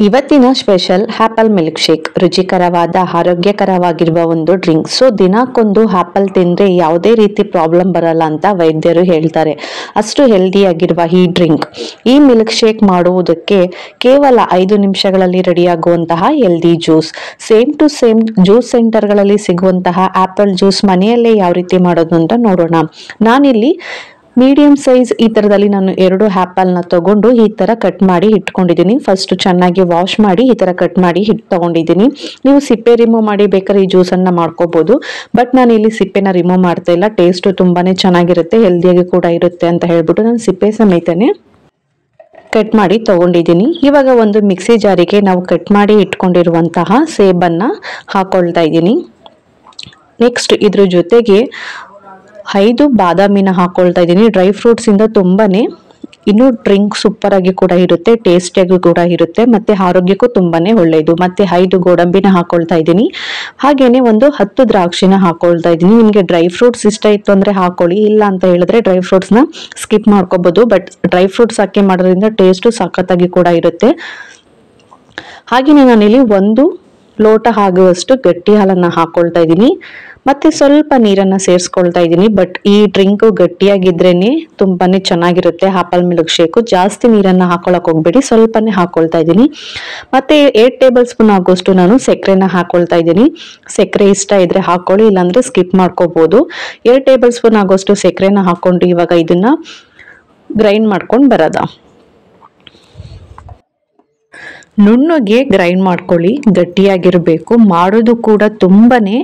ಇವತ್ತಿನ special apple milk shake ರುಚಿಕರವಾದ ಆರೋಗ್ಯಕರವಾಗಿರುವ ಒಂದು ಡ್ರಿಂಕ್. ಸೊ ದಿನಕ್ಕೊಂದು ಆಪಲ್ ತಿಂದ್ರೆ ಯಾವುದೇ ರೀತಿ ಪ್ರಾಬ್ಲಮ್ ಬರಲ್ಲ ಅಂತ ವೈದ್ಯರು ಹೇಳ್ತಾರೆ. ಅಷ್ಟು ಹೆಲ್ದಿಯಾಗಿರುವ ಈ ಡ್ರಿಂಕ್, ಈ ಮಿಲ್ಕ್ ಶೇಕ್ ಮಾಡುವುದಕ್ಕೆ ಕೇವಲ 5 ನಿಮಿಷಗಳಲ್ಲಿ ರೆಡಿಯಾಗುವಂತಹ healthy juice. Same to same juice ಸೆಂಟರ್ಗಳಲ್ಲಿ ಸಿಗುವಂತಹ ಆಪಲ್ ಜ್ಯೂಸ್ ಮನೆಯಲ್ಲೇ ಯಾವ ರೀತಿ ಮಾಡೋದು ಅಂತ ನೋಡೋಣ. ನಾನಿಲ್ಲಿ ಮೀಡಿಯಂ ಸೈಜ್ ಈ ತರದಲ್ಲಿ ನಾನು 2 ಆಪಲ್ನ ತಗೊಂಡು ಈ ತರ ಕಟ್ ಮಾಡಿ ಇಟ್ಕೊಂಡಿದ್ದೀನಿ. ಫಸ್ಟ್ ಚೆನ್ನಾಗಿ ವಾಶ್ ಮಾಡಿ ಈ ತರ ಕಟ್ ಮಾಡಿ ತಗೊಂಡಿದ್ದೀನಿ. ನೀವು ಸಿಪ್ಪೆ ರಿಮೂವ್ ಮಾಡಿ ಬೇಕಾದ್ರೆ ಈ ಜ್ಯೂಸ್ ಅನ್ನ ಮಾಡ್ಕೋಬಹುದು. ಬಟ್ ನಾನು ಇಲ್ಲಿ ಸಿಪ್ಪೆನ ರಿಮೂವ್ ಮಾಡ್ತಾ ಇಲ್ಲ. ಟೇಸ್ಟ್ ತುಂಬಾನೇ ಚೆನ್ನಾಗಿರುತ್ತೆ, ಹೆಲ್ದಿಯಾಗಿ ಕೂಡ ಇರುತ್ತೆ ಅಂತ ಹೇಳ್ಬಿಟ್ಟು ನಾನು ಸಿಪ್ಪೆ ಸಮೇತನೇ ಕಟ್ ಮಾಡಿ ತಗೊಂಡಿದ್ದೀನಿ. ಇವಾಗ ಒಂದು ಮಿಕ್ಸಿ ಜಾರಿಗೆ ನಾವು ಕಟ್ ಮಾಡಿ ಇಟ್ಕೊಂಡಿರುವಂತಹ ಸೇಬನ್ನ ಹಾಕೊಳ್ತಾ ಇದ್ದೀನಿ. ನೆಕ್ಸ್ಟ್ ಇದ್ರ ಜೊತೆಗೆ 5 ಬಾದಾಮಿನ ಹಾಕೊಳ್ತಾ ಇದ್ದೀನಿ. ಡ್ರೈ ಫ್ರೂಟ್ಸ್ ಇಂದ ತುಂಬಾನೇ ಇನ್ನು ಡ್ರಿಂಕ್ ಸೂಪರ್ ಆಗಿ ಕೂಡ ಇರುತ್ತೆ, ಟೇಸ್ಟಿಯಾಗಿ ಕೂಡ ಇರುತ್ತೆ, ಮತ್ತೆ ಆರೋಗ್ಯಕ್ಕೂ ತುಂಬಾನೇ ಒಳ್ಳೆಯದು. ಮತ್ತೆ 5 ಗೋಡಂಬಿನ ಹಾಕೊಳ್ತಾ ಇದ್ದೀನಿ. ಹಾಗೇನೆ ಒಂದು 10 ದ್ರಾಕ್ಷಿನ ಹಾಕೊಳ್ತಾ ಇದ್ದೀನಿ. ನಿಮ್ಗೆ ಡ್ರೈ ಫ್ರೂಟ್ಸ್ ಇಷ್ಟ ಇತ್ತು ಅಂದ್ರೆ ಹಾಕೊಳ್ಳಿ, ಇಲ್ಲ ಅಂತ ಹೇಳಿದ್ರೆ ಡ್ರೈ ಫ್ರೂಟ್ಸ್ ನ ಸ್ಕಿಪ್ ಮಾಡ್ಕೋಬಹುದು. ಬಟ್ ಡ್ರೈ ಫ್ರೂಟ್ಸ್ ಹಾಕಿ ಮಾಡೋದ್ರಿಂದ ಟೇಸ್ಟ್ ಸಖತ್ತಾಗಿ ಕೂಡ ಇರುತ್ತೆ. ಹಾಗೇನೆ ನಾನಿಲ್ಲಿ 1 ಲೋಟ ಆಗುವಷ್ಟು ಗಟ್ಟಿ ಹಾಲನ್ನ ಹಾಕೊಳ್ತಾ ಇದ್ದೀನಿ. ಮತ್ತೆ ಸ್ವಲ್ಪ ನೀರನ್ನ ಸೇರಿಸ್ಕೊಳ್ತಾ ಇದ್ದೀನಿ. ಬಟ್ ಈ ಡ್ರಿಂಕ್ ಗಟ್ಟಿಯಾಗಿದ್ರೇನೆ ತುಂಬಾನೇ ಚೆನ್ನಾಗಿರುತ್ತೆ ಆಪಲ್ ಮಿಲ್ಕ್ ಶೇಕ್. ಜಾಸ್ತಿ ನೀರನ್ನ ಹಾಕೊಳಕ್ ಹೋಗ್ಬೇಡಿ, ಸ್ವಲ್ಪನೇ ಹಾಕೊಳ್ತಾ ಇದ್ದೀನಿ. ಮತ್ತೆ 8 ಟೇಬಲ್ ಸ್ಪೂನ್ ಆಗುವಷ್ಟು ನಾನು ಸಕ್ಕರೆನ ಹಾಕೊಳ್ತಾ ಇದ್ದೀನಿ. ಸಕ್ಕರೆ ಇಷ್ಟ ಇದ್ರೆ ಹಾಕೊಳ್ಳಿ, ಇಲ್ಲಾಂದ್ರೆ ಸ್ಕಿಪ್ ಮಾಡ್ಕೋಬಹುದು. 2 ಟೇಬಲ್ ಸ್ಪೂನ್ ಆಗುವಷ್ಟು ಸಕ್ಕರೆನ ಹಾಕೊಂಡು ಇವಾಗ ಇದನ್ನ ಗ್ರೈಂಡ್ ಮಾಡ್ಕೊಂಡು ಬರೋದ. ನುಣ್ಣಗೆ ಗ್ರೈಂಡ್ ಮಾಡ್ಕೊಳ್ಳಿ, ಗಟ್ಟಿಯಾಗಿರ್ಬೇಕು. ಮಾಡೋದು ಕೂಡ ತುಂಬಾನೇ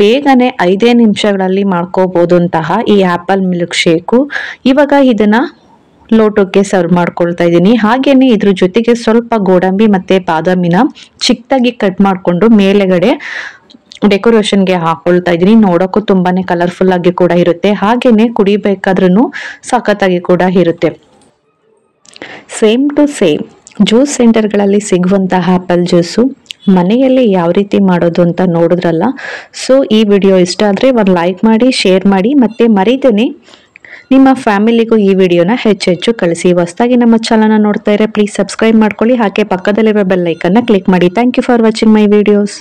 ಬೇಗನೆ 5 ನಿಮಿಷಗಳಲ್ಲಿ ಮಾಡ್ಕೋಬಹುದು ಅಂತಹ ಈ ಆಪಲ್ ಮಿಲ್ಕ್ ಶೇಕು. ಇವಾಗ ಇದನ್ನ ಲೋಟಕ್ಕೆ ಸರ್ವ್ ಮಾಡ್ಕೊಳ್ತಾ ಇದ್ದೀನಿ. ಹಾಗೇನೆ ಇದ್ರ ಜೊತೆಗೆ ಸ್ವಲ್ಪ ಗೋಡಂಬಿ ಮತ್ತೆ ಬಾದಾಮಿನ ಚಿಕ್ಕದಾಗಿ ಕಟ್ ಮಾಡ್ಕೊಂಡು ಮೇಲೆಗಡೆ ಡೆಕೋರೇಷನ್ಗೆ ಹಾಕೊಳ್ತಾ ಇದ್ದೀನಿ. ನೋಡೋಕ್ಕೂ ತುಂಬಾನೇ ಕಲರ್ಫುಲ್ ಆಗಿ ಕೂಡ ಇರುತ್ತೆ, ಹಾಗೇನೆ ಕುಡಿಬೇಕಾದ್ರೂ ಸಖತ್ತಾಗಿ ಕೂಡ ಇರುತ್ತೆ. ಸೇಮ್ ಟು ಸೇಮ್ ಜ್ಯೂಸ್ ಸೆಂಟರ್ಗಳಲ್ಲಿ ಸಿಗುವಂತಹ ಆಪಲ್ ಜ್ಯೂಸು ಮನೆಯಲ್ಲಿ ಯಾವ ರೀತಿ ಮಾಡೋದು ಅಂತ ನೋಡಿದ್ರಲ್ಲ. ಸೊ ಈ ವಿಡಿಯೋ ಇಷ್ಟ ಆದರೆ ಒಂದು ಲೈಕ್ ಮಾಡಿ, ಶೇರ್ ಮಾಡಿ, ಮತ್ತೆ ಮರಿದೇನೆ ನಿಮ್ಮ ಫ್ಯಾಮಿಲಿಗೂ ಈ ವಿಡಿಯೋನ ಹೆಚ್ಚು ಕಳಿಸಿ. ಹೊಸದಾಗಿ ನಮ್ಮ ಚಾನಲ್ನ ನೋಡ್ತಾ ಇದ್ರೆ ಪ್ಲೀಸ್ ಸಬ್ಸ್ಕ್ರೈಬ್ ಮಾಡ್ಕೊಳ್ಳಿ, ಹಾಗೆ ಪಕ್ಕದಲ್ಲಿರುವ ಬೆಲ್ ಐಕನ್ನ ಕ್ಲಿಕ್ ಮಾಡಿ. Thank you for watching my videos.